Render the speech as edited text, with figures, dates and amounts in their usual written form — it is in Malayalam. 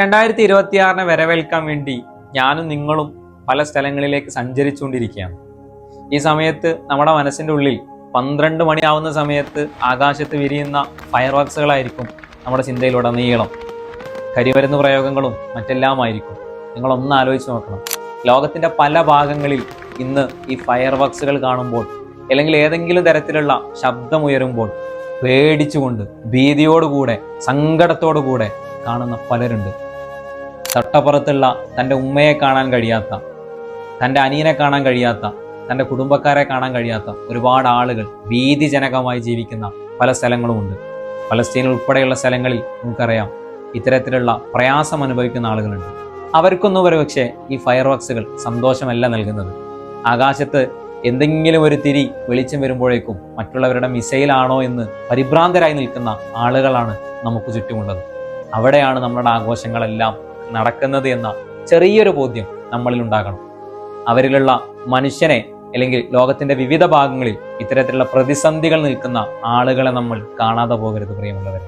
2026 വരവേൽക്കാൻ വേണ്ടി ഞാനും നിങ്ങളും പല സ്ഥലങ്ങളിലേക്ക് സഞ്ചരിച്ചുകൊണ്ടിരിക്കുകയാണ്. ഈ സമയത്ത് നമ്മുടെ മനസ്സിൻ്റെ ഉള്ളിൽ 12 മണിയാവുന്ന സമയത്ത് ആകാശത്ത് വിരിയുന്ന ഫയർ വർക്സുകളായിരിക്കും നമ്മുടെ ചിന്തയിലുടനീളം. കരിമരുന്ന് പ്രയോഗങ്ങളും മറ്റെല്ലാമായിരിക്കും. നിങ്ങളൊന്ന് ആലോചിച്ച് നോക്കണം. ലോകത്തിൻ്റെ പല ഭാഗങ്ങളിൽ ഇന്ന് ഈ ഫയർ വർക്സുകൾ കാണുമ്പോൾ, അല്ലെങ്കിൽ ഏതെങ്കിലും തരത്തിലുള്ള ശബ്ദമുയരുമ്പോൾ പേടിച്ചുകൊണ്ട് ഭീതിയോടുകൂടെ സങ്കടത്തോടുകൂടെ കാണുന്ന പലരുണ്ട്. തൊട്ടപ്പുറത്തുള്ള തൻ്റെ ഉമ്മയെ കാണാൻ കഴിയാത്ത, തൻ്റെ അനിയനെ കാണാൻ കഴിയാത്ത, തൻ്റെ കുടുംബക്കാരെ കാണാൻ കഴിയാത്ത ഒരുപാട് ആളുകൾ ഭീതിജനകമായി ജീവിക്കുന്ന പല സ്ഥലങ്ങളുമുണ്ട്. പലസ്തീൻ ഉൾപ്പെടെയുള്ള സ്ഥലങ്ങളിൽ നമുക്കറിയാം ഇത്തരത്തിലുള്ള പ്രയാസം അനുഭവിക്കുന്ന ആളുകളുണ്ട്. അവർക്കൊന്നും ഒരുപക്ഷെ ഈ ഫയർ വർക്സുകൾ സന്തോഷമല്ല നൽകുന്നത്. ആകാശത്ത് എന്തെങ്കിലും ഒരു തിരി വെളിച്ചം വരുമ്പോഴേക്കും മറ്റുള്ളവരുടെ മിസൈലാണോ എന്ന് പരിഭ്രാന്തരായി നിൽക്കുന്ന ആളുകളാണ് നമുക്ക് ചുറ്റുമുള്ളത്. അവിടെയാണ് നമ്മുടെ ആഘോഷങ്ങളെല്ലാം നടക്കുന്നത് എന്ന ചെറിയൊരു ബോധ്യം നമ്മളിൽ ഉണ്ടാകണം. അവരിലുള്ള മനുഷ്യനെ, അല്ലെങ്കിൽ ലോകത്തിന്റെ വിവിധ ഭാഗങ്ങളിൽ ഇത്തരത്തിലുള്ള പ്രതിസന്ധികൾ നിൽക്കുന്ന ആളുകളെ നമ്മൾ കാണാതെ പോകരുത് പ്രിയമുള്ളവരെ.